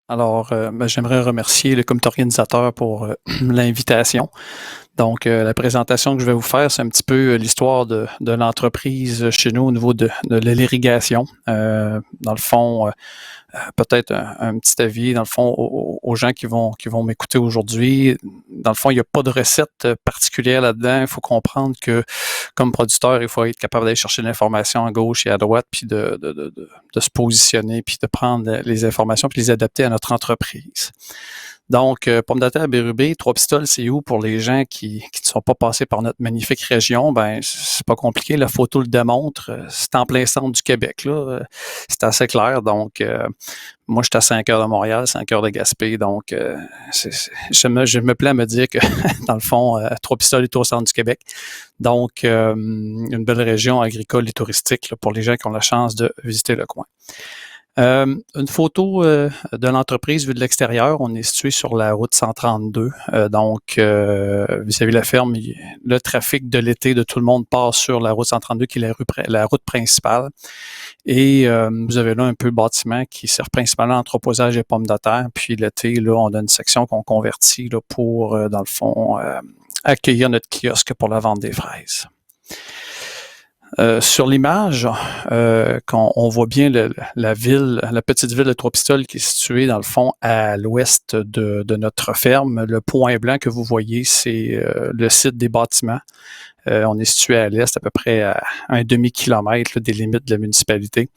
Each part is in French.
Alors, j'aimerais remercier le comité organisateur pour l'invitation. Donc, la présentation que je vais vous faire, c'est un petit peu l'histoire de l'entreprise chez nous au niveau de l'irrigation. Dans le fond, peut-être un petit avis, dans le fond, aux gens qui vont m'écouter aujourd'hui. Dans le fond, il n'y a pas de recette particulière là-dedans. Il faut comprendre que, comme producteur, il faut être capable d'aller chercher l'information à gauche et à droite, puis de se positionner, puis de prendre les informations, puis les adapter à notre entreprise. Donc, pomme de terre Bérubé, Trois-Pistoles, c'est où pour les gens qui ne sont pas passés par notre magnifique région? Ben, c'est pas compliqué. La photo le démontre. C'est en plein centre du Québec, là. C'est assez clair. Donc, moi, je suis à 5 heures de Montréal, 5 heures de Gaspé. Donc, je me plais à me dire que, dans le fond, Trois-Pistoles est au centre du Québec. Donc, une belle région agricole et touristique là, pour les gens qui ont la chance de visiter le coin. Une photo de l'entreprise vue de l'extérieur. On est situé sur la route 132. Donc, vis-à-vis de la ferme, le trafic de l'été de tout le monde passe sur la route 132, qui est la route principale. Et vous avez là un peu le bâtiment qui sert principalement à l'entreposage des pommes de terre. Puis l'été, là, on a une section qu'on convertit là, pour, dans le fond, accueillir notre kiosque pour la vente des fraises. Sur l'image, on voit bien la petite ville de Trois-Pistoles qui est située dans le fond à l'ouest de notre ferme. Le point blanc que vous voyez, c'est le site des bâtiments. On est situé à l'est, à peu près à un demi-kilomètre des limites de la municipalité.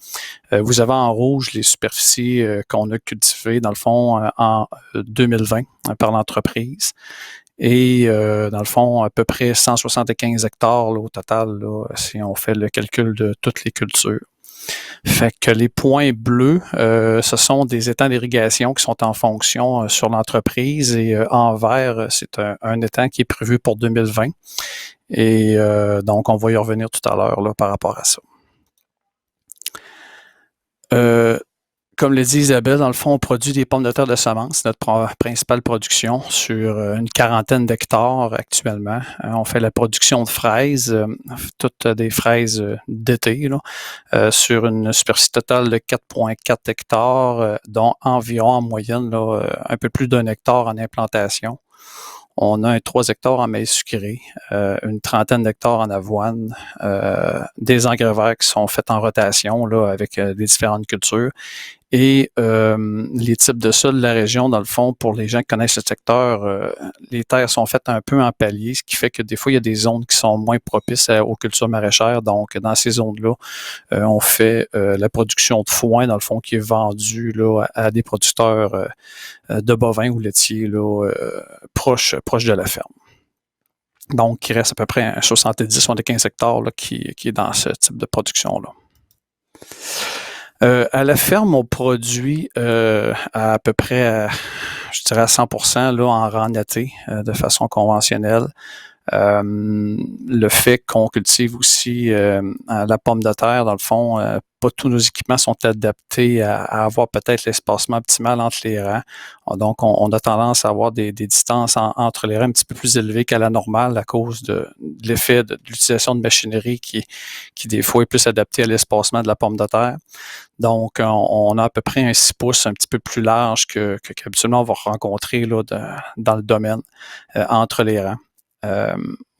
Vous avez en rouge les superficies qu'on a cultivées, dans le fond, en 2020 par l'entreprise. Et dans le fond, à peu près 175 hectares là, au total, là, si on fait le calcul de toutes les cultures. Fait que les points bleus, ce sont des étangs d'irrigation qui sont en fonction sur l'entreprise et en vert, c'est un étang qui est prévu pour 2020. Et donc, on va y revenir tout à l'heure là, par rapport à ça. Comme le dit Isabelle, dans le fond, on produit des pommes de terre de semences, c'est notre principale production sur une quarantaine d'hectares actuellement. On fait la production de fraises, toutes des fraises d'été, là, sur une superficie totale de 4,4 hectares, dont environ en moyenne là, un peu plus d'1 hectare en implantation. On a un 3 hectares en maïs sucré, une trentaine d'hectares en avoine, des engrais verts qui sont faits en rotation là, avec des différentes cultures. Et les types de sols de la région, dans le fond, pour les gens qui connaissent le secteur, les terres sont faites un peu en palier, ce qui fait que des fois, il y a des zones qui sont moins propices aux cultures maraîchères. Donc, dans ces zones-là, on fait la production de foin, dans le fond, qui est vendue là, à des producteurs de bovins ou laitiers là, proches de la ferme. Donc, il reste à peu près un 70-75 hectares là, qui est dans ce type de production-là. À la ferme, on produit à peu près, je dirais à 100% là, en rang natté, de façon conventionnelle. Le fait qu'on cultive aussi la pomme de terre, dans le fond, pas tous nos équipements sont adaptés à avoir peut-être l'espacement optimal entre les rangs. Donc, on a tendance à avoir des distances entre les rangs un petit peu plus élevées qu'à la normale à cause de l'effet de l'utilisation de machinerie qui des fois est plus adaptée à l'espacement de la pomme de terre. Donc, on a à peu près un 6 pouces un petit peu plus large qu'habituellement on va rencontrer là, dans le domaine entre les rangs.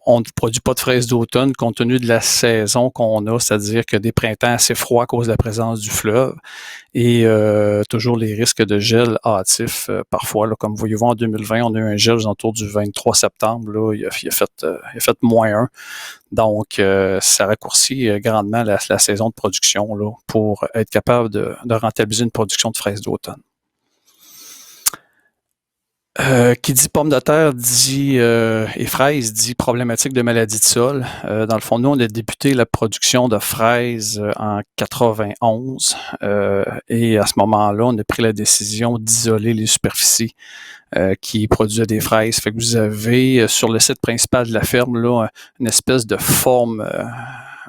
On ne produit pas de fraises d'automne compte tenu de la saison qu'on a, c'est-à-dire que des printemps assez froids à cause de la présence du fleuve et toujours les risques de gel hâtif parfois. Là, comme vous voyez en 2020, on a eu un gel autour du 23 septembre. Là, il a fait -1. Donc, ça raccourcit grandement la saison de production là, pour être capable de rentabiliser une production de fraises d'automne. Qui dit pomme de terre dit et fraises dit problématique de maladie de sol. Dans le fond, nous, on a débuté la production de fraises en 91 et à ce moment-là, on a pris la décision d'isoler les superficies qui produisaient des fraises. Fait que vous avez sur le site principal de la ferme là, une espèce de forme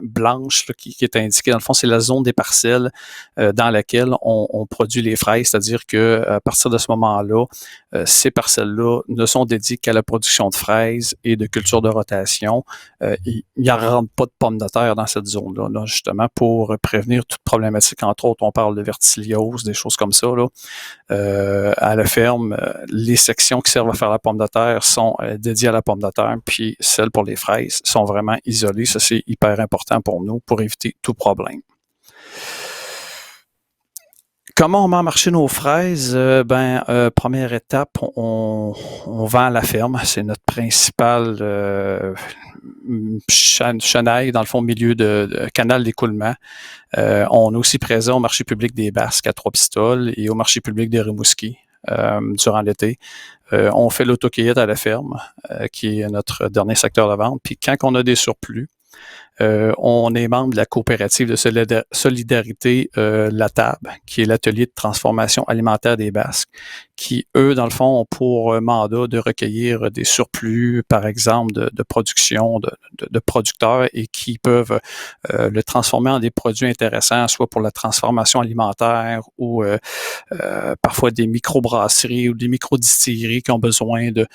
blanche là, qui est indiquée. Dans le fond, c'est la zone des parcelles dans laquelle on produit les fraises, c'est-à-dire que à partir de ce moment-là, ces parcelles-là ne sont dédiées qu'à la production de fraises et de cultures de rotation. Il n'y rentre pas de pommes de terre dans cette zone-là, là, justement, pour prévenir toute problématique. Entre autres, on parle de verticilliose, des choses comme ça, là. À la ferme, les sections qui servent à faire la pomme de terre sont dédiées à la pomme de terre, puis celles pour les fraises sont vraiment isolées. Ça, c'est hyper important pour nous, pour éviter tout problème. Comment on met en marché nos fraises? Première étape, on vend à la ferme. C'est notre principal chenaille, dans le fond, milieu de canal d'écoulement. On est aussi présent au marché public des Basques à Trois-Pistoles et au marché public des Rimouski durant l'été. On fait l'autocueillette à la ferme, qui est notre dernier secteur de vente. Puis quand on a des surplus, on est membre de la coopérative de solidarité La Table, qui est l'atelier de transformation alimentaire des Basques, qui, eux, dans le fond, ont pour mandat de recueillir des surplus, par exemple, de production de producteurs et qui peuvent le transformer en des produits intéressants, soit pour la transformation alimentaire ou parfois des microbrasseries ou des microdistilleries qui ont besoin de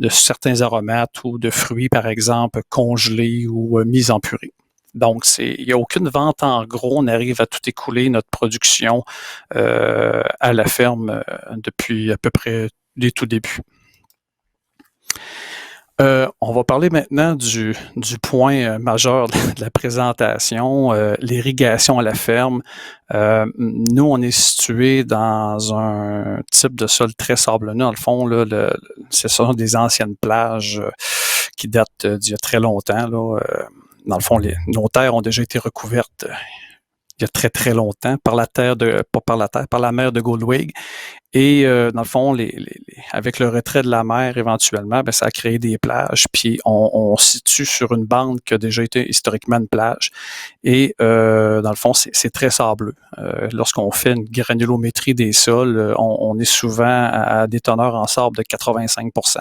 certains aromates ou de fruits, par exemple, congelés ou mis en purée. Donc, il n'y a aucune vente en gros. On arrive à tout écouler notre production à la ferme depuis à peu près les tout débuts. On va parler maintenant du point majeur de la présentation, l'irrigation à la ferme. Nous, on est situé dans un type de sol très sablonneux. Dans le fond, là, ce sont des anciennes plages qui datent d'il y a très longtemps. Là. Dans le fond, nos terres ont déjà été recouvertes il y a très, très longtemps par la mer de Goldwig. Et dans le fond, avec le retrait de la mer, éventuellement, ça a créé des plages. Puis on se situe sur une bande qui a déjà été historiquement une plage. Et dans le fond, c'est très sableux. Lorsqu'on fait une granulométrie des sols, on est souvent à des teneurs en sable de 85%.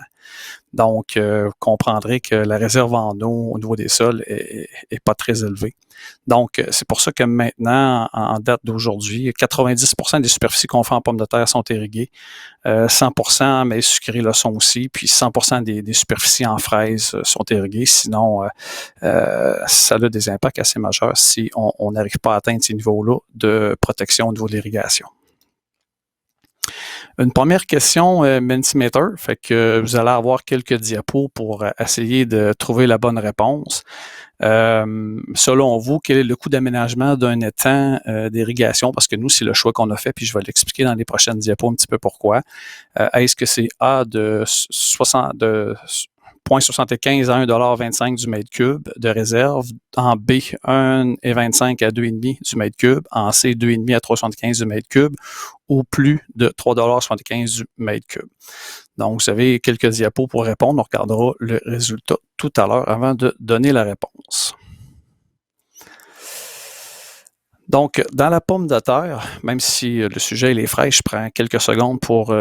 Donc, vous comprendrez que la réserve en eau au niveau des sols est pas très élevée. Donc, c'est pour ça que maintenant, en date d'aujourd'hui, 90% des superficies qu'on fait en pommes de terre sont irriguées. 100% maïs sucré le sont aussi, puis 100% des superficies en fraises sont irriguées. Sinon, ça a des impacts assez majeurs si on n'arrive pas à atteindre ces niveaux-là de protection au niveau de l'irrigation. Une première question Mentimeter, fait que vous allez avoir quelques diapos pour essayer de trouver la bonne réponse. Selon vous, quel est le coût d'aménagement d'un étang d'irrigation? Parce que nous, c'est le choix qu'on a fait, puis je vais l'expliquer dans les prochaines diapos un petit peu pourquoi. Est-ce que c'est A de 0,75 à 1,25 du mètre cube de réserve, en B, 1,25 à 2,5 du mètre cube, en C, 2,5 à 3,75 du mètre cube, ou plus de 3,75 du mètre cube. Donc, vous avez quelques diapos pour répondre. On regardera le résultat tout à l'heure avant de donner la réponse. Donc, dans la pomme de terre, même si le sujet est les fraises, je prends quelques secondes pour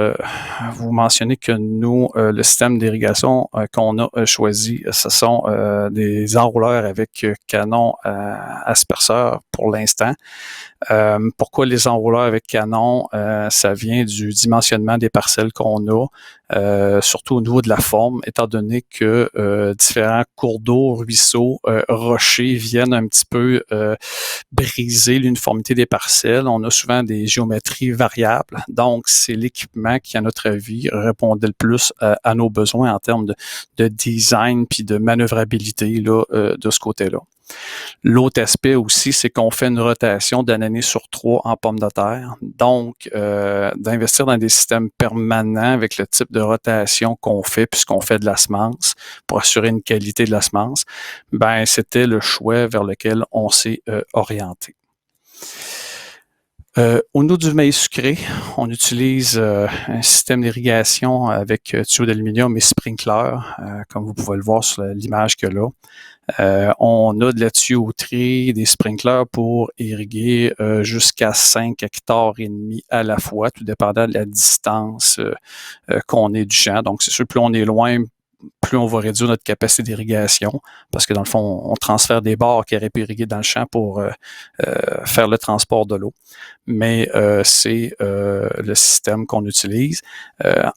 vous mentionner que nous, le système d'irrigation qu'on a choisi, ce sont des enrouleurs avec canon asperceur pour l'instant. Pourquoi les enrouleurs avec canon? Ça vient du dimensionnement des parcelles qu'on a, surtout au niveau de la forme, étant donné que différents cours d'eau, ruisseaux, rochers viennent un petit peu briser l'uniformité des parcelles. On a souvent des géométries variables. Donc, c'est l'équipement qui, à notre avis, répondait le plus à nos besoins en termes de design puis de manœuvrabilité là, de ce côté-là. L'autre aspect aussi, c'est qu'on fait une rotation d'une année sur 3 en pommes de terre. Donc, d'investir dans des systèmes permanents avec le type de rotation qu'on fait, puisqu'on fait de la semence, pour assurer une qualité de la semence, c'était le choix vers lequel on s'est orienté. Au niveau du maïs sucré, on utilise un système d'irrigation avec tuyaux d'aluminium et sprinkler, comme vous pouvez le voir sur l'image que là. On a de la tuyauterie, des sprinklers pour irriguer jusqu'à 5 hectares et demi à la fois, tout dépendant de la distance qu'on est du champ. Donc, c'est sûr, plus on est loin, plus on va réduire notre capacité d'irrigation, parce que dans le fond, on transfère des bords qui auraient pu irriguer dans le champ pour faire le transport de l'eau. Mais c'est le système qu'on utilise.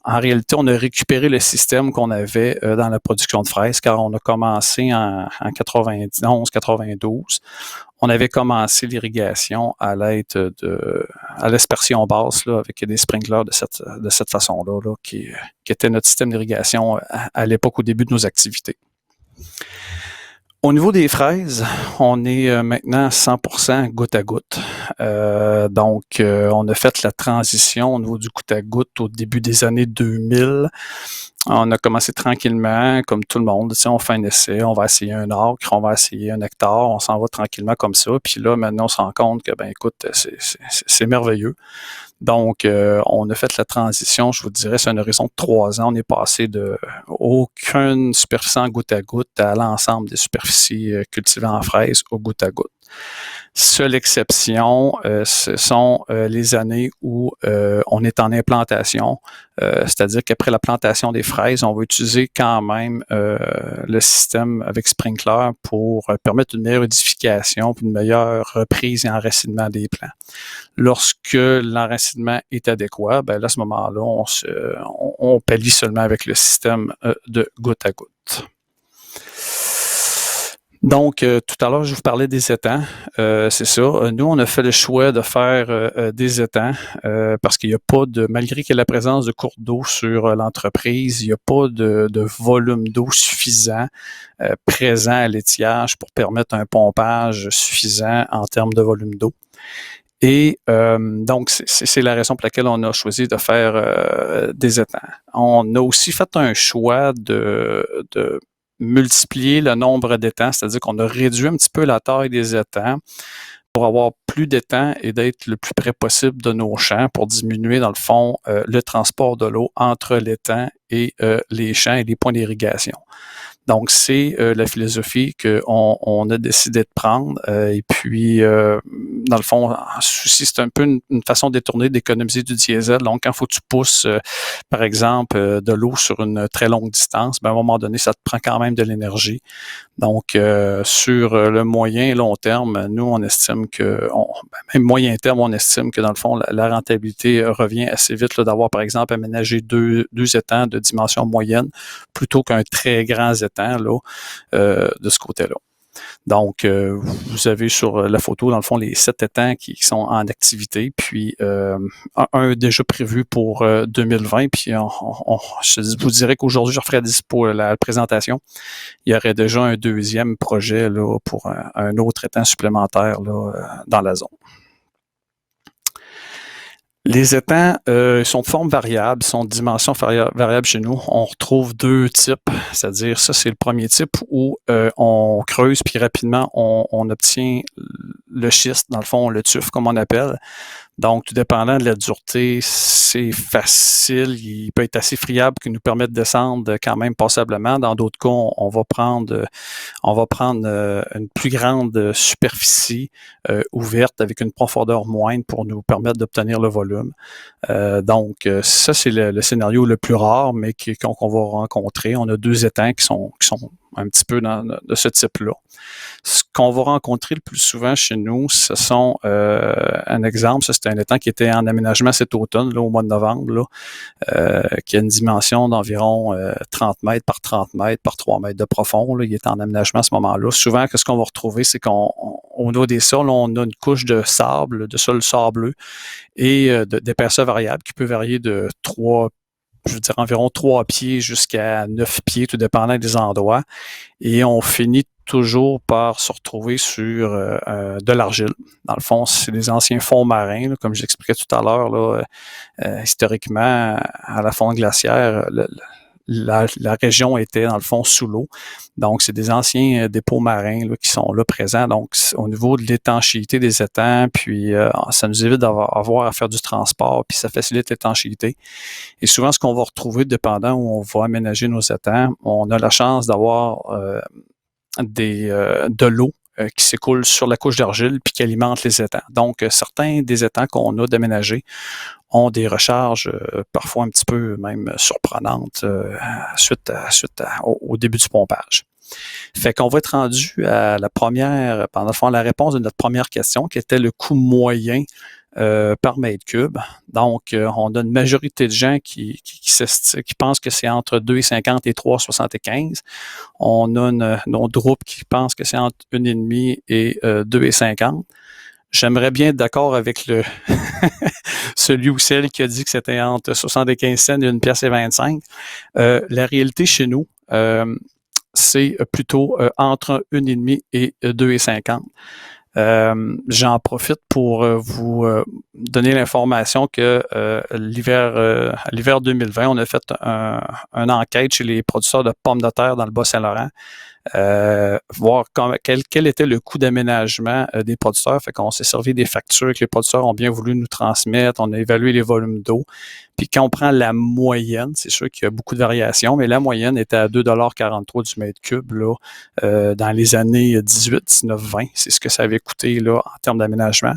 En réalité, on a récupéré le système qu'on avait dans la production de fraises, car on a commencé en 91-92. On avait commencé l'irrigation à l'aide à l'aspersion basse là, avec des sprinklers de cette façon-là, là, qui était notre système d'irrigation à l'époque au début de nos activités. Au niveau des fraises, on est maintenant 100% goutte à goutte. Donc, on a fait la transition au niveau du goutte à goutte au début des années 2000. On a commencé tranquillement, comme tout le monde. Tu sais, on fait un essai, on va essayer un acre, on va essayer un hectare, on s'en va tranquillement comme ça. Puis là, maintenant, on se rend compte que, ben écoute, c'est merveilleux. Donc, on a fait la transition, je vous dirais, c'est un horizon de 3 ans. On est passé de aucune superficie en goutte à goutte à l'ensemble des superficies cultivées en fraises au goutte à goutte. Seule exception, ce sont les années où on est en implantation, c'est-à-dire qu'après la plantation des fraises, on va utiliser quand même le système avec sprinkler pour permettre une meilleure édification, une meilleure reprise et enracinement des plants. Lorsque l'enracinement est adéquat, ben là, à ce moment-là, on pallie seulement avec le système de goutte à goutte. Donc, tout à l'heure, je vous parlais des étangs. C'est ça. Nous, on a fait le choix de faire des étangs parce qu'il n'y a pas de, malgré qu'il y ait la présence de cours d'eau sur l'entreprise, il n'y a pas de volume d'eau suffisant présent à l'étiage pour permettre un pompage suffisant en termes de volume d'eau. Et donc, c'est la raison pour laquelle on a choisi de faire des étangs. On a aussi fait un choix de multiplier le nombre d'étangs, c'est-à-dire qu'on a réduit un petit peu la taille des étangs pour avoir plus d'étangs et d'être le plus près possible de nos champs pour diminuer, dans le fond, le transport de l'eau entre l'étang et les champs et les points d'irrigation. Donc, c'est la philosophie qu'on a décidé de prendre. Et puis, dans le fond, c'est un peu une façon détournée d'économiser du diesel. Donc, quand il faut que tu pousses, par exemple, de l'eau sur une très longue distance, ben, à un moment donné, ça te prend quand même de l'énergie. Donc, sur le moyen et long terme, nous, on estime que, même moyen terme, on estime que, dans le fond, la rentabilité revient assez vite d'avoir, par exemple, aménagé deux étangs de dimension moyenne plutôt qu'un très grand étang là, de ce côté-là. Donc, vous avez sur la photo, dans le fond, les 7 étangs qui sont en activité, puis un déjà prévu pour 2020, puis je vous dirais qu'aujourd'hui, je referai pour la présentation. Il y aurait déjà un deuxième projet là, pour un autre étang supplémentaire là, dans la zone. Les étangs sont de forme variable, sont de dimension variable chez nous. On retrouve 2 types, c'est-à-dire ça, c'est le premier type où on creuse puis rapidement on obtient le schiste, dans le fond, le tuf comme on appelle. Donc, tout dépendant de la dureté, c'est facile. Il peut être assez friable qui nous permet de descendre quand même passablement. Dans d'autres cas, on va prendre une plus grande superficie ouverte avec une profondeur moindre pour nous permettre d'obtenir le volume. Donc, ça, c'est le scénario le plus rare, mais qu'on va rencontrer. On a 2 étangs qui sont un petit peu de ce type-là. Ce qu'on va rencontrer le plus souvent chez nous, ce sont, un exemple, ça c'était un étang qui était en aménagement cet automne, là, au mois de novembre, là, qui a une dimension d'environ 30 mètres par 30 mètres par 3 mètres de profond. Là, il est en aménagement à ce moment-là. Souvent, ce qu'on va retrouver, c'est qu'au niveau des sols, on a une couche de sable, de sol sableux et d'épaisseur variable qui peut varier de environ 3 pieds jusqu'à 9 pieds, tout dépendant des endroits. Et on finit toujours par se retrouver sur de l'argile. Dans le fond, c'est des anciens fonds marins, là, comme j'expliquais tout à l'heure. Là, historiquement, à la fonte glaciaire, la région était, dans le fond, sous l'eau. Donc, c'est des anciens dépôts marins là, qui sont là présents. Donc, au niveau de l'étanchéité des étangs, puis ça nous évite d'avoir à faire du transport, puis ça facilite l'étanchéité. Et souvent, ce qu'on va retrouver, dépendant où on va aménager nos étangs, on a la chance d'avoir de l'eau qui s'écoule sur la couche d'argile puis qui alimente les étangs. Donc, certains des étangs qu'on a déménagés ont des recharges parfois un petit peu même surprenantes au début du pompage. Fait qu'on va être rendu à pendant le fond, la réponse de notre première question, qui était le coût moyen par mètre cube. Donc, on a une majorité de gens qui pensent que c'est entre 2,50 et 3,75. On a un autre groupe qui pense que c'est entre 1,5 et 2,50. J'aimerais bien être d'accord avec celui ou celle qui a dit que c'était entre 75 cents et 1 pièce et 25. La réalité chez nous, c'est plutôt entre 1,5 et 2,50. J'en profite pour vous donner l'information que l'hiver 2020, on a fait une enquête chez les producteurs de pommes de terre dans le Bas-Saint-Laurent. Voir quel était le coût d'aménagement des producteurs. Fait qu'on s'est servi des factures que les producteurs ont bien voulu nous transmettre. On a évalué les volumes d'eau. Puis quand on prend la moyenne, c'est sûr qu'il y a beaucoup de variations, mais la moyenne était à 2,43 $ du mètre cube là, dans les années 18, 19, 20. C'est ce que ça avait coûté là, en termes d'aménagement.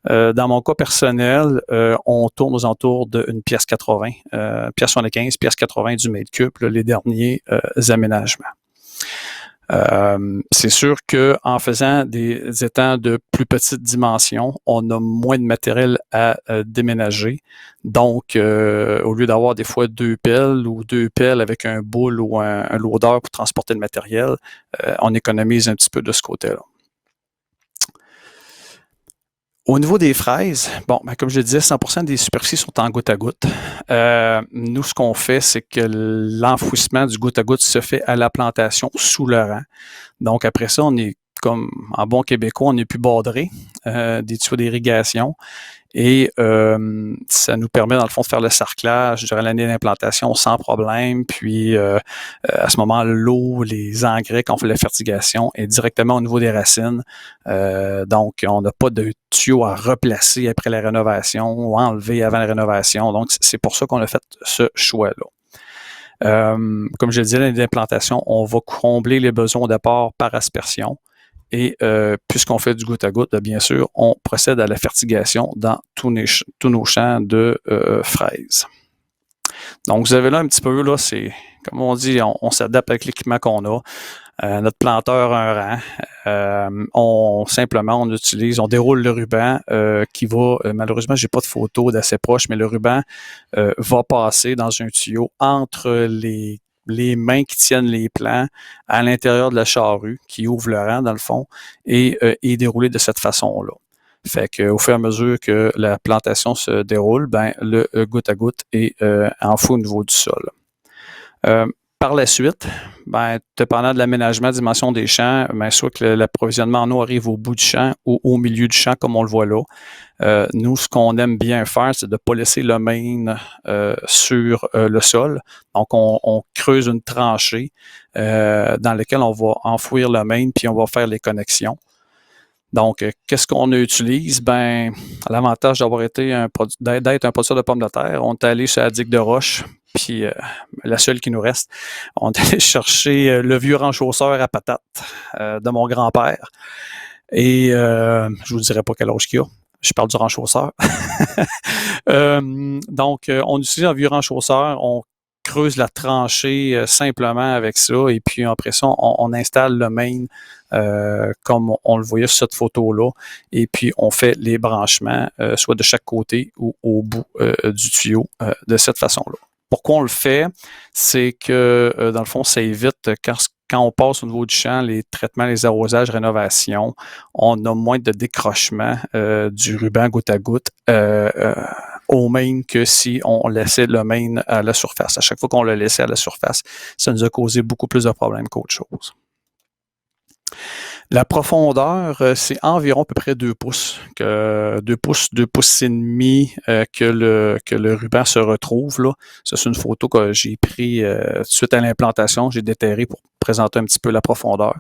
Dans mon cas personnel, on tourne aux alentours d'une pièce 80, pièce 75, pièce 80 du mètre cube, là, les derniers aménagements. C'est sûr qu'en faisant des étangs de plus petite dimension, on a moins de matériel à déménager. Donc, au lieu d'avoir des fois 2 pelles ou 2 pelles avec un boule ou un loader pour transporter le matériel, on économise un petit peu de ce côté-là. Au niveau des fraises, bon, comme je le disais, 100% des superficies sont en goutte à goutte. Nous, ce qu'on fait, c'est que l'enfouissement du goutte à goutte se fait à la plantation sous le rang. Donc, après ça, on est comme en bon québécois, on n'est plus bordé des tuyaux d'irrigation. Et ça nous permet, dans le fond, de faire le sarclage durant l'année d'implantation sans problème. Puis, à ce moment, l'eau, les engrais, quand on fait la fertigation, est directement au niveau des racines. Donc, on n'a pas de tuyaux à replacer après la rénovation ou enlever avant la rénovation. Donc, c'est pour ça qu'on a fait ce choix-là. Comme je le disais, l'année d'implantation, on va combler les besoins d'apport par aspersion. Et puisqu'on fait du goutte à goutte, bien sûr, on procède à la fertigation dans tous nos champs de fraises. Donc, vous avez là un petit peu, là, c'est comme on dit, on s'adapte avec l'équipement qu'on a. Notre planteur a un rang. On déroule le ruban qui va, malheureusement, j'ai pas de photo d'assez proche, mais le ruban va passer dans un tuyau entre les mains qui tiennent les plants à l'intérieur de la charrue, qui ouvre le rang dans le fond, et est déroulé de cette façon-là. Fait qu'au fur et à mesure que la plantation se déroule, le goutte à goutte est enfoui au niveau du sol. Par la suite, dépendant de l'aménagement, dimension des champs, soit que l'approvisionnement en eau arrive au bout du champ ou au milieu du champ, comme on le voit là. Nous, ce qu'on aime bien faire, c'est de ne pas laisser le main sur le sol. Donc, on creuse une tranchée dans laquelle on va enfouir le main, puis on va faire les connexions. Donc, qu'est-ce qu'on utilise? L'avantage d'être un producteur de pommes de terre, on est allé sur la digue de roche, puis la seule qui nous reste, on est allé chercher le vieux renchausseur à patates de mon grand-père. Et je vous dirai pas quel âge qu'il a. Je parle du renchausseur. Donc, on utilise un vieux renchausseur, on creuse la tranchée simplement avec ça, et puis après ça, on installe le main comme on le voyait sur cette photo-là, et puis on fait les branchements, soit de chaque côté ou au bout du tuyau de cette façon-là. Pourquoi on le fait? C'est que, dans le fond, ça évite quand on passe au niveau du champ, les traitements, les arrosages, rénovations, on a moins de décrochement du ruban goutte à goutte au main que si on laissait le main à la surface. À chaque fois qu'on le laissait à la surface, ça nous a causé beaucoup plus de problèmes qu'autre chose. La profondeur, c'est environ à peu près 2 pouces, 2 pouces et demi que le ruban se retrouve là. Ça, c'est une photo que j'ai prise suite à l'implantation. J'ai déterré pour présenter un petit peu la profondeur.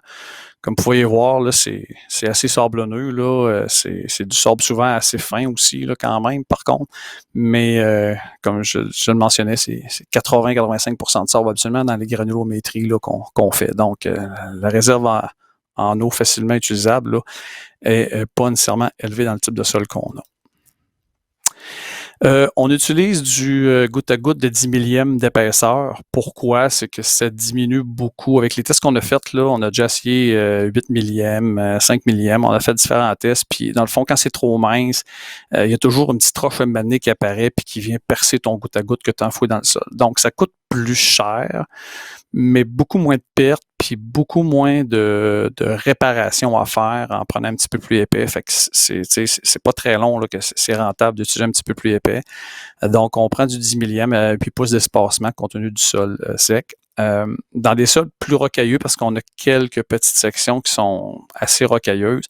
Comme vous pouvez voir, là, c'est assez sablonneux, là. C'est du sable souvent assez fin aussi, là, quand même, par contre. Mais comme je le mentionnais, c'est 80-85% de sable absolument dans les granulométries là, qu'on fait. Donc, la réserve en eau facilement utilisable là, est pas nécessairement élevé dans le type de sol qu'on a. On utilise du goutte à goutte de 10 millièmes d'épaisseur. Pourquoi? C'est que ça diminue beaucoup. Avec les tests qu'on a faits, là, on a déjà essayé 8 millièmes, 5 millièmes. On a fait différents tests. Puis, dans le fond, quand c'est trop mince, il y a toujours une petite roche manée qui apparaît puis qui vient percer ton goutte à goutte que tu enfouis dans le sol. Donc, ça coûte plus cher, mais beaucoup moins de pertes puis beaucoup moins de réparation à faire en prenant un petit peu plus épais. Fait que c'est pas très long là, que c'est rentable d'utiliser un petit peu plus épais. Donc, on prend du 10 millième à 8 pouces d'espacement compte tenu du sol sec. Dans des sols plus rocailleux, parce qu'on a quelques petites sections qui sont assez rocailleuses,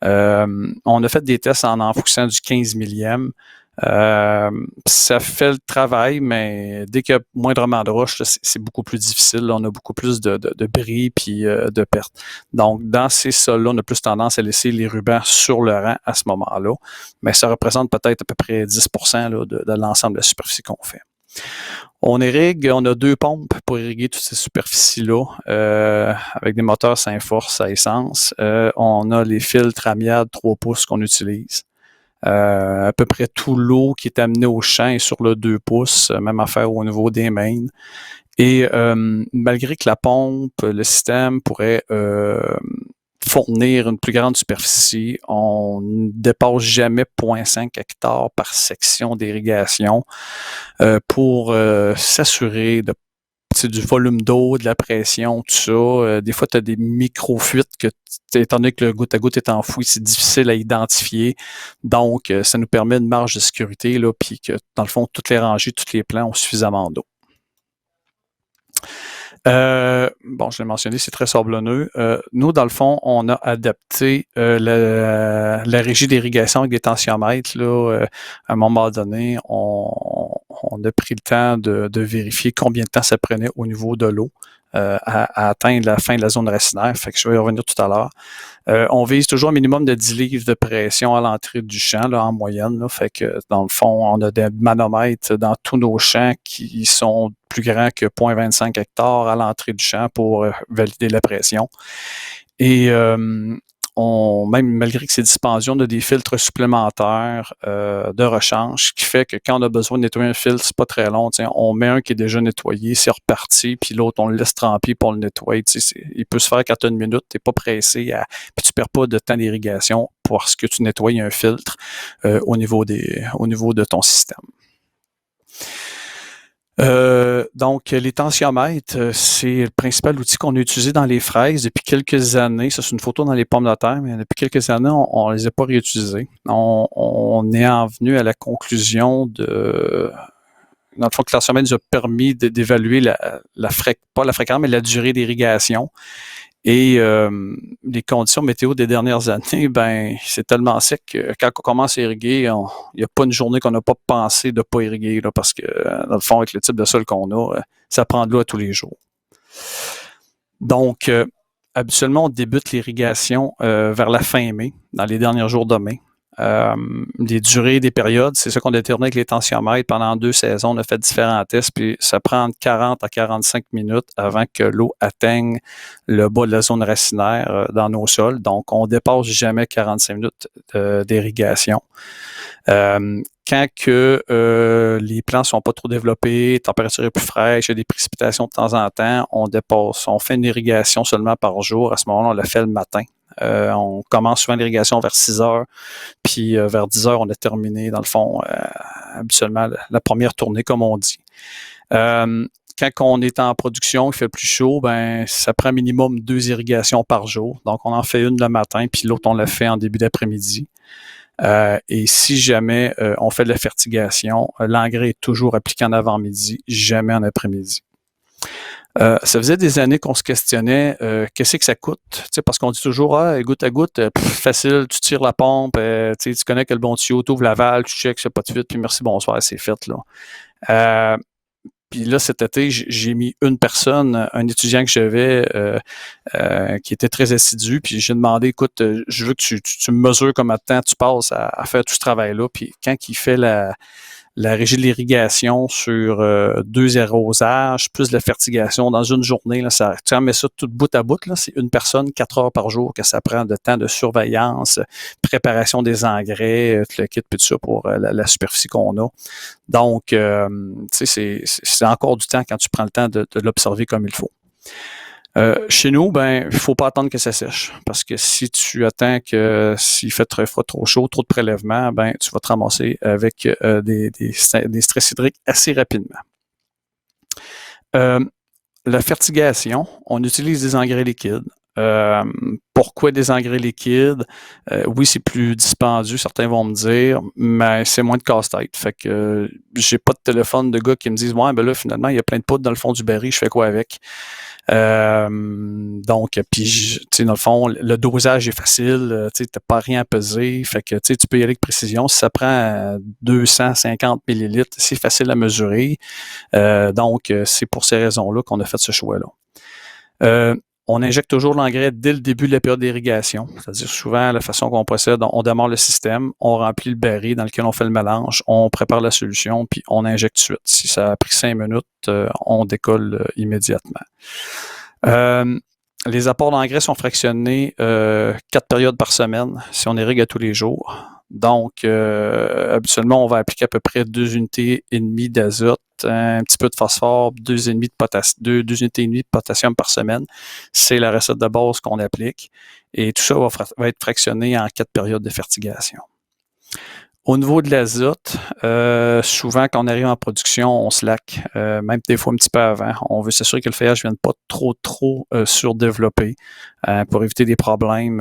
on a fait des tests en enfouissant du 15 millième. Ça fait le travail, mais dès qu'il y a moindrement de roche, c'est beaucoup plus difficile. Là, on a beaucoup plus de bris puis de pertes. Donc, dans ces sols-là, on a plus tendance à laisser les rubans sur le rang à ce moment-là, mais ça représente peut-être à peu près 10% là, de l'ensemble de la superficie qu'on fait. On irrigue, on a 2 pompes pour irriguer toutes ces superficies-là avec des moteurs 5 forces à essence. On a les filtres Amiad 3 pouces qu'on utilise. À peu près tout l'eau qui est amenée au champ est sur le 2 pouces, même affaire au niveau des mains. Et malgré que la pompe, le système pourrait fournir une plus grande superficie, on ne dépasse jamais 0,5 hectares par section d'irrigation pour s'assurer de du volume d'eau, de la pression, tout ça. Des fois, tu as des micro-fuites que, étant donné que le goutte à goutte est enfoui, c'est difficile à identifier. Donc, ça nous permet une marge de sécurité, là, puis que, dans le fond, toutes les rangées, tous les plants ont suffisamment d'eau. Bon, je l'ai mentionné, c'est très sablonneux. Nous, dans le fond, on a adapté la régie d'irrigation avec des tensiomètres. Là, à un moment donné, on a pris le temps de vérifier combien de temps ça prenait au niveau de l'eau à atteindre la fin de la zone racinaire. Fait que je vais y revenir tout à l'heure. On vise toujours un minimum de 10 livres de pression à l'entrée du champ, là, en moyenne. Là. Fait que, dans le fond, on a des manomètres dans tous nos champs qui sont plus grands que 0,25 hectares à l'entrée du champ pour valider la pression. Et même malgré que c'est dispendieux, on a des filtres supplémentaires de rechange, ce qui fait que quand on a besoin de nettoyer un filtre, c'est pas très long. On met un qui est déjà nettoyé, c'est reparti, puis l'autre, on le laisse tremper pour le nettoyer. Il peut se faire quand tu as une minute, tu n'es pas pressé, puis tu perds pas de temps d'irrigation parce que tu nettoies un filtre au niveau de ton système. Donc, les tensiomètres, c'est le principal outil qu'on a utilisé dans les fraises depuis quelques années. Ça, c'est une photo dans les pommes de terre, mais depuis quelques années, on les a pas réutilisés. On est venu à la conclusion dans le fond, que le tensiomètre nous a permis d'évaluer pas la fréquence, mais la durée d'irrigation. Et les conditions météo des dernières années, ben c'est tellement sec que quand on commence à irriguer, il n'y a pas une journée qu'on n'a pas pensé de ne pas irriguer, là, parce que dans le fond, avec le type de sol qu'on a, ça prend de l'eau à tous les jours. Donc, habituellement, on débute l'irrigation vers la fin mai, dans les derniers jours de mai. Les durées des périodes, c'est ça qu'on détermine avec les tensiomètres. Pendant 2 saisons, on a fait différents tests, puis ça prend 40 à 45 minutes avant que l'eau atteigne le bas de la zone racinaire dans nos sols. Donc, on dépasse jamais 45 minutes d'irrigation. Quand que les plants sont pas trop développés, température est plus fraîche, il y a des précipitations de temps en temps, on fait une irrigation seulement par jour. À ce moment-là, on la fait le matin. On commence souvent l'irrigation vers 6 heures, puis vers 10 heures, on a terminé, dans le fond, habituellement, la première tournée, comme on dit. Quand on est en production, il fait plus chaud, ben ça prend minimum 2 irrigations par jour. Donc, on en fait une le matin, puis l'autre, on la fait en début d'après-midi. Et si jamais on fait de la fertigation, l'engrais est toujours appliqué en avant-midi, jamais en après-midi. Ça faisait des années qu'on se questionnait qu'est-ce que ça coûte, parce qu'on dit toujours goutte à goutte, facile, tu tires la pompe, tu connais que le bon tuyau, tu ouvres la valve, tu checks, c'est pas de fuite, puis merci, bonsoir, c'est fait là. Puis là, cet été, j'ai mis une personne, un étudiant que j'avais qui était très assidu, puis j'ai demandé, écoute, je veux que tu me mesures combien de temps tu passes à faire tout ce travail-là, puis quand il fait la régie de l'irrigation sur 2 arrosages, plus la fertigation dans une journée. Là, ça, tu mets ça tout bout à bout, là, c'est une personne, 4 heures par jour que ça prend de temps de surveillance, préparation des engrais, tout le kit, puis tout ça pour la superficie qu'on a. Donc, tu sais, c'est encore du temps quand tu prends le temps de l'observer comme il faut. Chez nous, ben, il faut pas attendre que ça sèche. Parce que si tu attends que s'il fait très froid, trop chaud, trop de prélèvements, ben, tu vas te ramasser avec des stress hydriques assez rapidement. La fertigation, on utilise des engrais liquides. Pourquoi des engrais liquides? Oui, c'est plus dispendieux, certains vont me dire, mais c'est moins de casse-tête. Fait que j'ai pas de téléphone de gars qui me disent ouais, ben là, finalement, il y a plein de poudre dans le fond du baril, je fais quoi avec? Donc, puis, tu sais, dans le fond, le dosage est facile, tu sais, t'as pas rien à peser, fait que, tu sais, tu peux y aller avec précision. Si ça prend 250 millilitres, c'est facile à mesurer. Donc, c'est pour ces raisons-là qu'on a fait ce choix-là. On injecte toujours l'engrais dès le début de la période d'irrigation. C'est-à-dire souvent, la façon qu'on procède, on démarre le système, on remplit le baril dans lequel on fait le mélange, on prépare la solution, puis on injecte tout de suite. Si ça a pris 5 minutes, on décolle immédiatement. Les apports d'engrais sont fractionnés 4 périodes par semaine si on irrigue à tous les jours. Donc, habituellement, on va appliquer à peu près 2 unités et demie d'azote, un petit peu de phosphore, 2 unités et demie de potassium par semaine. C'est la recette de base qu'on applique. Et tout ça va être fractionné en 4 périodes de fertigation. Au niveau de l'azote, souvent quand on arrive en production, on slack, même des fois un petit peu avant. On veut s'assurer que le feuillage ne vienne pas trop surdéveloppé pour éviter des problèmes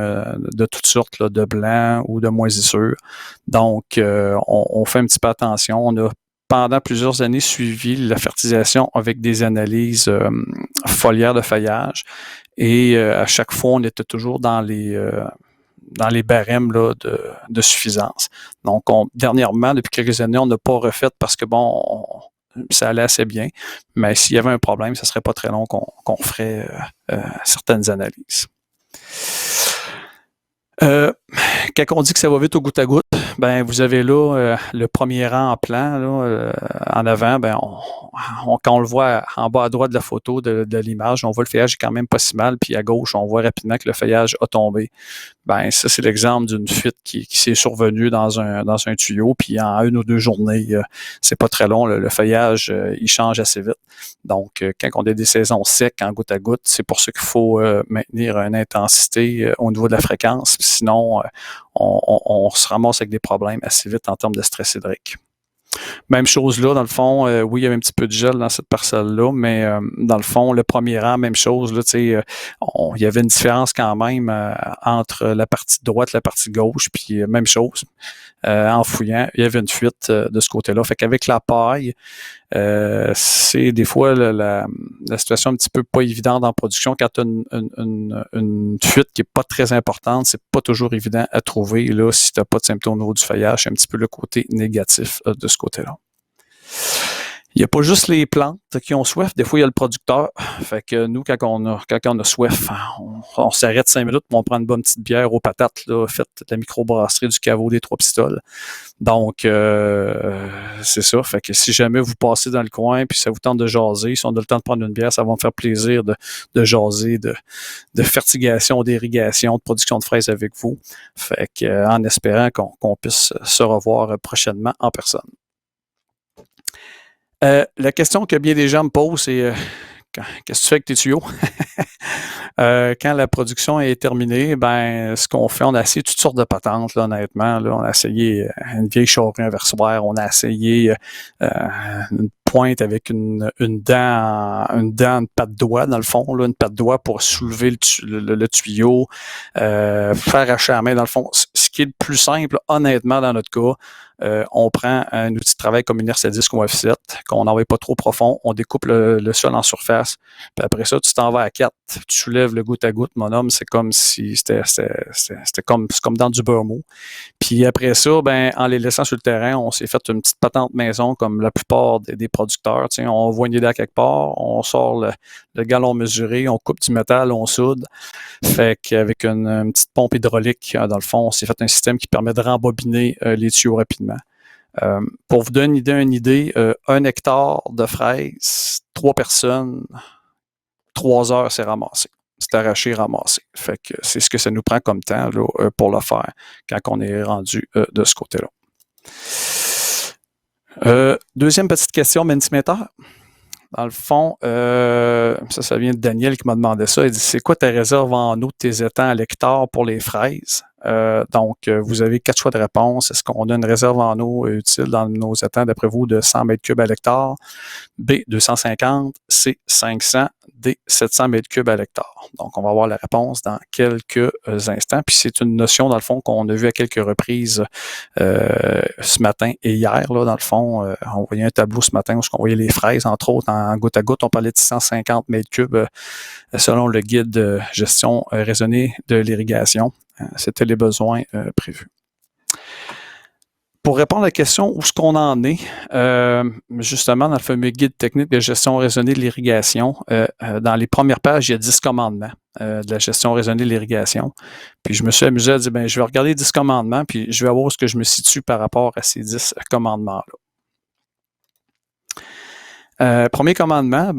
de toutes sortes, là, de blanc ou de moisissure. Donc, on fait un petit peu attention. On a pendant plusieurs années suivi la fertilisation avec des analyses foliaires de feuillage et à chaque fois, on était toujours dans les barèmes là, de suffisance. Donc, dernièrement, depuis quelques années, on n'a pas refait parce que, bon, ça allait assez bien. Mais s'il y avait un problème, ça ne serait pas très long qu'on ferait certaines analyses. Quand on dit que ça va vite au goutte à goutte, ben vous avez là le premier rang en plan, là, en avant, ben quand on le voit en bas à droite de la photo de l'image, on voit le feuillage est quand même pas si mal, puis à gauche, on voit rapidement que le feuillage a tombé. Ben ça, c'est l'exemple d'une fuite qui s'est survenue dans un tuyau, puis en 1 ou 2 journées, c'est pas très long, le feuillage, il change assez vite. Donc, quand on a des saisons secs en goutte à goutte, c'est pour ça qu'il faut maintenir une intensité au niveau de la fréquence. Sinon, on se ramasse avec des problèmes assez vite en termes de stress hydrique. Même chose là, dans le fond, oui, il y avait un petit peu de gel dans cette parcelle-là, mais dans le fond, le premier rang, même chose, là, tu sais, il y avait une différence quand même entre la partie droite et la partie gauche, puis même chose. En fouillant, il y avait une fuite de ce côté-là. Fait qu'avec la paille, c'est des fois la situation un petit peu pas évidente en production. Quand tu as une fuite qui est pas très importante, c'est pas toujours évident à trouver. Là, si tu n'as pas de symptômes au niveau du feuillage, c'est un petit peu le côté négatif de ce côté-là. Il n'y a pas juste les plantes qui ont soif, des fois il y a le producteur. Fait que nous, quand on a soif, on s'arrête 5 minutes, on prend une bonne petite bière aux patates, là, faite de la microbrasserie du caveau des Trois Pistoles. Donc, c'est ça. Fait que si jamais vous passez dans le coin puis ça vous tente de jaser, si on a le temps de prendre une bière, ça va me faire plaisir de jaser de fertigation, d'irrigation, de production de fraises avec vous. Fait que, en espérant qu'on puisse se revoir prochainement en personne. La question que bien des gens me posent, c'est qu'est-ce que tu fais avec tes tuyaux? Quand la production est terminée, ben ce qu'on fait, on a essayé toutes sortes de patentes, là, honnêtement. Là, on a essayé une vieille charrue inversoire, on a essayé une pointe avec une dent, une patte doigt, dans le fond, là, une patte doigt pour soulever le tuyau, faire arracher la main, dans le fond. Ce qui est le plus simple, honnêtement, dans notre cas, on prend un outil de travail comme une RC10 ou un F7, qu'on n'envoie pas trop profond, on découpe le sol en surface, puis après ça, tu t'en vas à 4, tu soulèves le goutte à goutte, mon homme, c'est comme si c'était comme dans du beurre mou. Puis après ça, ben en les laissant sur le terrain, on s'est fait une petite patente maison comme la plupart des producteurs. Tu sais, on voit une idée à quelque part, on sort le galon mesuré, on coupe du métal, on soude. Fait qu'avec une petite pompe hydraulique, dans le fond, on s'est fait un système qui permet de rembobiner les tuyaux rapidement. Pour vous donner une idée, 1 hectare de fraises, 3 personnes, 3 heures, c'est ramassé. C'est arraché, ramassé. Fait que c'est ce que ça nous prend comme temps là, pour le faire quand on est rendu de ce côté-là. Deuxième petite question, Mentimeter. Dans le fond, ça vient de Daniel qui m'a demandé ça. Il dit, c'est quoi ta réserve en eau de tes étangs à l'hectare pour les fraises? Donc, vous avez 4 choix de réponse. Est-ce qu'on a une réserve en eau utile dans nos étangs, d'après vous, de 100 mètres cubes à l'hectare? B, 250. C, 500. D, 700 mètres cubes à l'hectare. Donc, on va avoir la réponse dans quelques instants. Puis, c'est une notion, dans le fond, qu'on a vu à quelques reprises ce matin et hier. Là, dans le fond, on voyait un tableau ce matin où on voyait les fraises, entre autres, en goutte à goutte. On parlait de 650 mètres cubes selon le guide de gestion raisonnée de l'irrigation. C'était les besoins prévus. Pour répondre à la question où est-ce qu'on en est, justement dans le fameux guide technique de gestion raisonnée de l'irrigation, dans les premières pages, il y a 10 commandements de la gestion raisonnée de l'irrigation. Puis je me suis amusé à dire, je vais regarder 10 commandements, puis je vais voir où est-ce que je me situe par rapport à ces 10 commandements-là. Premier commandement,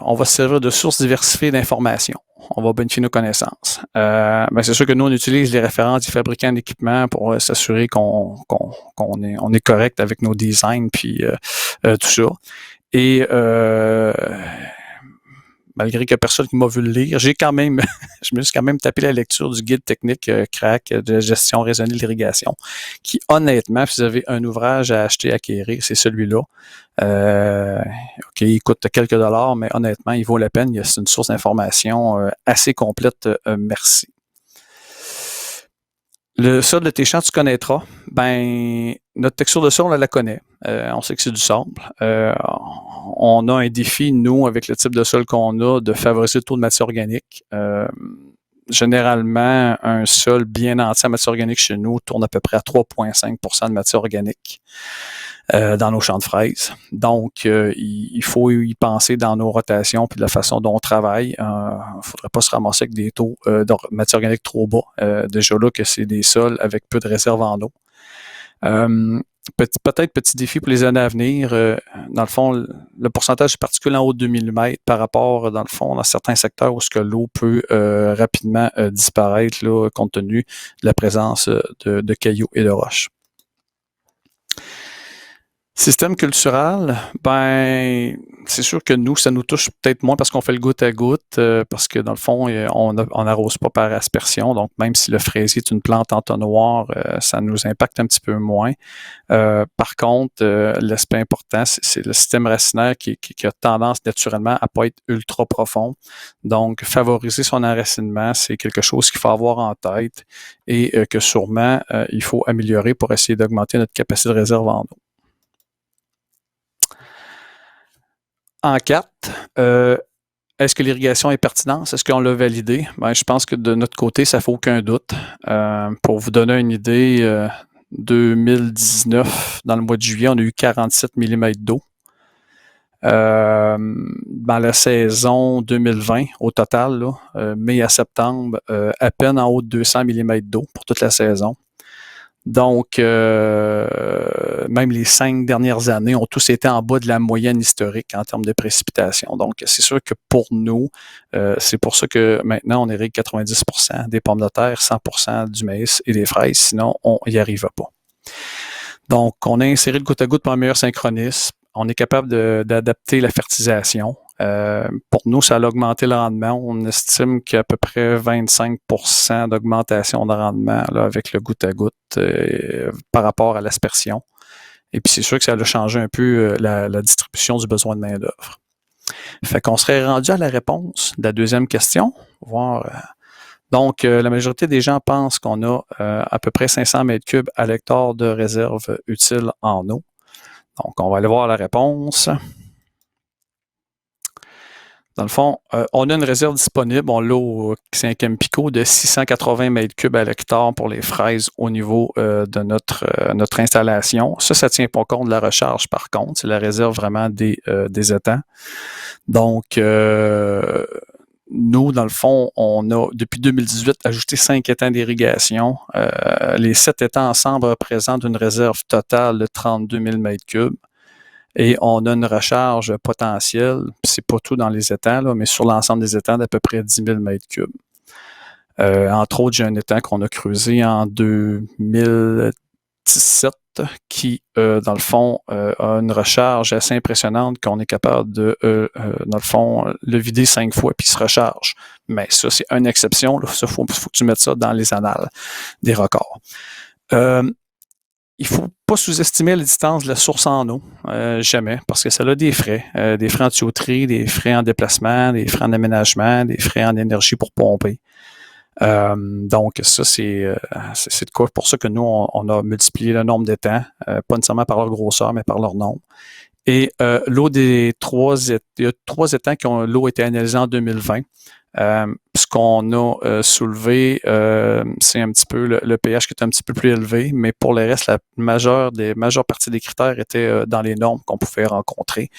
on va se servir de sources diversifiées d'informations. On va bonifier nos connaissances. C'est sûr que nous, on utilise les références du fabricant d'équipement pour s'assurer qu'on est correct avec nos designs puis tout ça. Et malgré qu'il n'y a personne qui m'a vu le lire, je me suis quand même tapé la lecture du guide technique CRAC de gestion raisonnée de l'irrigation, qui honnêtement, si vous avez un ouvrage à acheter, à acquérir, c'est celui-là. OK, il coûte quelques dollars, mais honnêtement, il vaut la peine. C'est une source d'information assez complète. Merci. Le sol de tes champs, tu connaîtras. Notre texture de sol, on la connaît. On sait que c'est du sable. On a un défi, nous, avec le type de sol qu'on a, de favoriser le taux de matière organique. Généralement, un sol bien entier en matière organique chez nous tourne à peu près à 3,5% de matière organique dans nos champs de fraises. Donc, il faut y penser dans nos rotations puis de la façon dont on travaille. Il ne faudrait pas se ramasser avec des taux de matière organique trop bas. Déjà là que c'est des sols avec peu de réserve en eau. Peut-être petit défi pour les années à venir. Dans le fond, le pourcentage de particules en haut de 2 mm par rapport, dans le fond, dans certains secteurs où ce que l'eau peut rapidement disparaître là, compte tenu de la présence de cailloux et de roches. Système culturel, c'est sûr que nous, ça nous touche peut-être moins parce qu'on fait le goutte à goutte, parce que dans le fond, on n'arrose pas par aspersion. Donc, même si le fraisier est une plante entonnoir, ça nous impacte un petit peu moins. Par contre, l'aspect important, c'est le système racinaire qui a tendance naturellement à pas être ultra profond. Donc, favoriser son enracinement, c'est quelque chose qu'il faut avoir en tête et que sûrement, il faut améliorer pour essayer d'augmenter notre capacité de réserve en eau. En 4, est-ce que l'irrigation est pertinente? Est-ce qu'on l'a validé? Je pense que de notre côté, ça ne fait aucun doute. Pour vous donner une idée, 2019, dans le mois de juillet, on a eu 47 mm d'eau. Dans la saison 2020, au total, là, mai à septembre, à peine en haut de 200 mm d'eau pour toute la saison. Donc, même les 5 dernières années ont tous été en bas de la moyenne historique en termes de précipitation. Donc, c'est sûr que pour nous, c'est pour ça que maintenant, on irrigue 90% des pommes de terre, 100% du maïs et des fraises, sinon on n'y arrive pas. Donc, on a inséré le goutte à goutte pour un meilleur synchronisme. On est capable d'adapter la fertilisation. Pour nous, ça a augmenté le rendement. On estime qu'il y a à peu près 25% d'augmentation de rendement là, avec le goutte à goutte par rapport à l'aspersion. Et puis, c'est sûr que ça a changé un peu la distribution du besoin de main-d'œuvre. Fait qu'on serait rendu à la réponse de la deuxième question. Donc, la majorité des gens pensent qu'on a à peu près 500 mètres cubes à l'hectare de réserve utile en eau. Donc, on va aller voir la réponse. Dans le fond, on a une réserve disponible, on l'a au 5e PICO de 680 mètres cubes à l'hectare pour les fraises au niveau de notre installation. Ça tient pas compte de la recharge par contre, c'est la réserve vraiment des étangs. Donc, nous, dans le fond, on a, depuis 2018, ajouté 5 étangs d'irrigation. Les 7 étangs ensemble représentent une réserve totale de 32 000 m3. Et on a une recharge potentielle, c'est pas tout dans les étangs, là, mais sur l'ensemble des étangs d'à peu près 10 000 m3. Entre autres, j'ai un étang qu'on a creusé en 2017 qui, dans le fond, a une recharge assez impressionnante qu'on est capable de, dans le fond, le vider 5 fois puis se recharge. Mais ça, c'est une exception. Il faut que tu mettes ça dans les annales des records. Il ne faut pas sous-estimer la distance de la source en eau, jamais, parce que ça a des frais en tuyauterie, des frais en déplacement, des frais en aménagement, des frais en énergie pour pomper. Donc ça, c'est de quoi pour ça que nous, on a multiplié le nombre d'étangs, pas nécessairement par leur grosseur, mais par leur nombre. Et l'eau il y a 3 étangs qui ont l'eau été analysée en 2020. Ce qu'on a soulevé, c'est un petit peu le pH qui est un petit peu plus élevé, mais pour le reste, la majeure partie des critères étaient dans les normes qu'on pouvait rencontrer.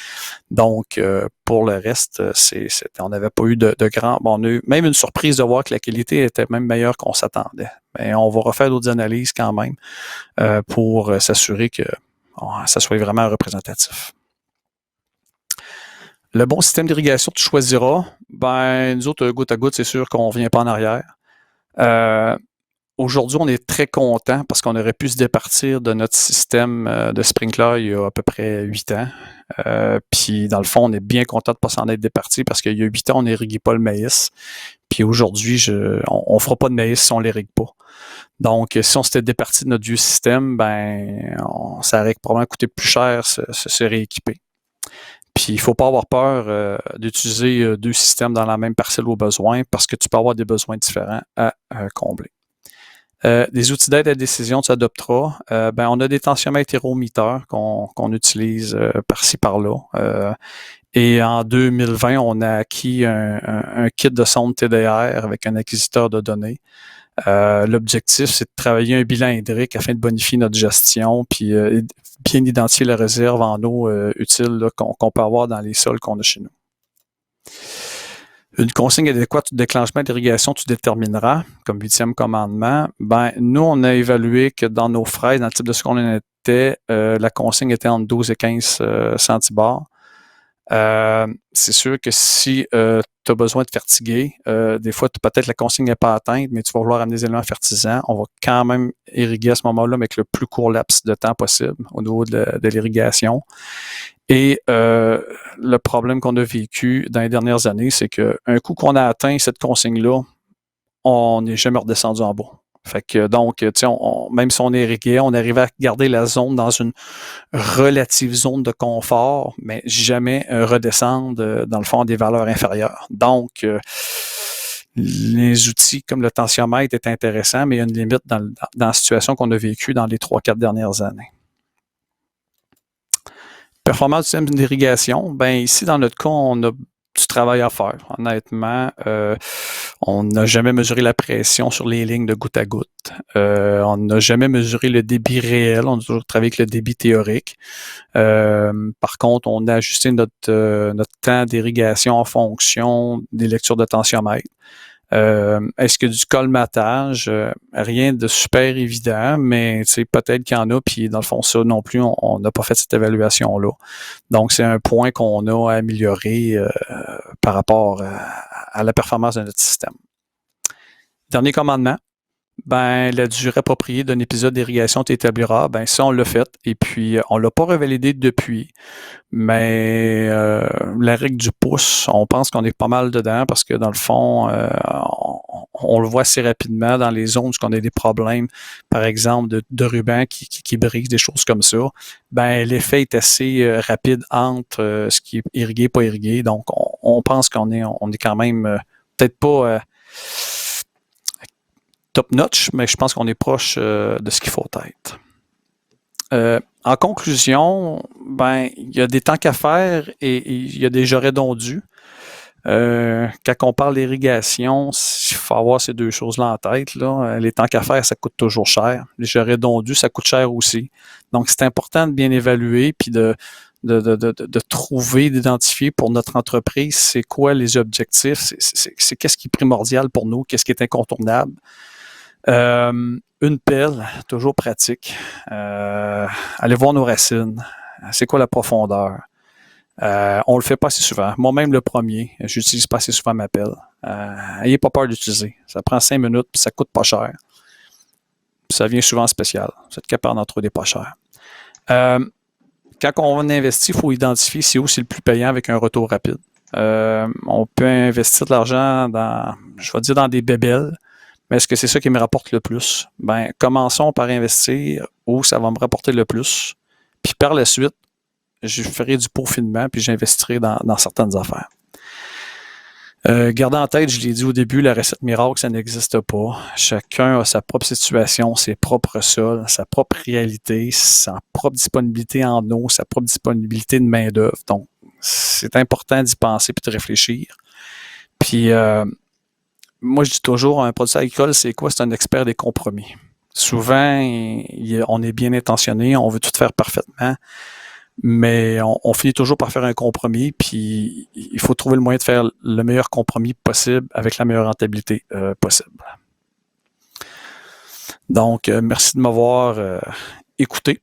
Donc, pour le reste, on n'avait pas eu de grand... Bon, on a eu même une surprise de voir que la qualité était même meilleure qu'on s'attendait. Mais on va refaire d'autres analyses quand même pour s'assurer que ça soit vraiment représentatif. Le bon système d'irrigation que tu choisiras, ben nous autres, goutte à goutte, c'est sûr qu'on ne revient pas en arrière. Aujourd'hui, on est très content parce qu'on aurait pu se départir de notre système de sprinkler il y a à peu près 8 ans. Puis dans le fond, on est bien content de ne pas s'en être départi parce qu'il y a 8 ans, on n'irriguait pas le maïs. Puis aujourd'hui, on ne fera pas de maïs si on ne l'irrigue pas. Donc, si on s'était départi de notre vieux système, ben ça aurait probablement coûté plus cher se rééquiper. Puis, il ne faut pas avoir peur d'utiliser 2 systèmes dans la même parcelle au besoin parce que tu peux avoir des besoins différents à combler. Des outils d'aide à décision, tu adopteras. On a des tensiomètres hérométeurs qu'on utilise par-ci, par-là. Et en 2020, on a acquis un kit de sonde TDR avec un acquisiteur de données. L'objectif, c'est de travailler un bilan hydrique afin de bonifier notre gestion, puis bien identifier la réserve en eau utile qu'on peut avoir dans les sols qu'on a chez nous. Une consigne adéquate de déclenchement d'irrigation, tu détermineras, comme 8e commandement. Ben, nous, on a évalué que dans nos fraises, dans le type de ce qu'on en était, la consigne était entre 12 et 15 centibars. C'est sûr que si tu as besoin de fertiguer, des fois, peut-être la consigne n'est pas atteinte, mais tu vas vouloir amener des éléments fertisants. On va quand même irriguer à ce moment-là, mais avec le plus court laps de temps possible au niveau de l'irrigation. Et le problème qu'on a vécu dans les dernières années, c'est qu'un coup qu'on a atteint cette consigne-là, on n'est jamais redescendu en bas. Fait que donc, même si on est irrigué, on arrive à garder la zone dans une relative zone de confort, mais jamais redescendre dans le fond à des valeurs inférieures. Donc, les outils comme le tensiomètre est intéressant, mais il y a une limite dans la situation qu'on a vécue dans les 3-4 dernières années. Performance du système d'irrigation, ben ici, dans notre cas, on a du travail à faire. Honnêtement, on n'a jamais mesuré la pression sur les lignes de goutte à goutte. On n'a jamais mesuré le débit réel. On a toujours travaillé avec le débit théorique. Par contre, on a ajusté notre temps d'irrigation en fonction des lectures de tensiomètre. Est-ce que du colmatage? Rien de super évident, mais peut-être qu'il y en a, puis dans le fond, ça non plus, on n'a pas fait cette évaluation-là. Donc, c'est un point qu'on a amélioré par rapport à la performance de notre système. Dernier commandement. Ben, la durée appropriée d'un épisode d'irrigation t'établira. Ben, ça, on l'a fait. Et puis, on l'a pas revalidé depuis. Mais la règle du pouce, on pense qu'on est pas mal dedans parce que dans le fond, on le voit assez rapidement dans les zones où on a des problèmes, par exemple, de rubans qui brisent, des choses comme ça. Ben, l'effet est assez rapide entre ce qui est irrigué, pas irrigué. Donc, on pense qu'on est quand même peut-être pas top-notch, mais je pense qu'on est proche de ce qu'il faut être. En conclusion, ben, il y a des tanks à faire et il y a des j'aurais donc dû. Quand on parle d'irrigation, il faut avoir ces deux choses-là en tête. Là. Les tanks à faire, ça coûte toujours cher. Les j'aurais donc dû, ça coûte cher aussi. Donc, c'est important de bien évaluer puis de de trouver, d'identifier pour notre entreprise, c'est quoi les objectifs, c'est qu'est-ce qui est primordial pour nous, qu'est-ce qui est incontournable. Une pelle, toujours pratique. Aller voir nos racines. C'est quoi la profondeur? On le fait pas assez souvent. Moi-même, le premier, j'utilise pas assez souvent ma pelle. Ayez pas peur d'utiliser. Ça prend 5 minutes, puis ça coûte pas cher. Puis ça vient souvent en spécial. Vous êtes capable d'en trouver des pas chers. Quand on investit, il faut identifier c'est où c'est le plus payant avec un retour rapide. On peut investir de l'argent dans, je vais dire, dans des bébelles, mais est-ce que c'est ça qui me rapporte le plus? Ben, commençons par investir où ça va me rapporter le plus. Puis par la suite, je ferai du peaufinement, puis j'investirai dans certaines affaires. Gardez en tête, je l'ai dit au début, la recette miracle, ça n'existe pas. Chacun a sa propre situation, ses propres sols, sa propre réalité, sa propre disponibilité en eau, sa propre disponibilité de main-d'œuvre. Donc, c'est important d'y penser puis de réfléchir. Puis, moi, je dis toujours, un producteur agricole, c'est quoi? C'est un expert des compromis. Souvent, on est bien intentionné, on veut tout faire parfaitement, mais on finit toujours par faire un compromis, puis il faut trouver le moyen de faire le meilleur compromis possible avec la meilleure rentabilité possible. Donc, merci de m'avoir écouté.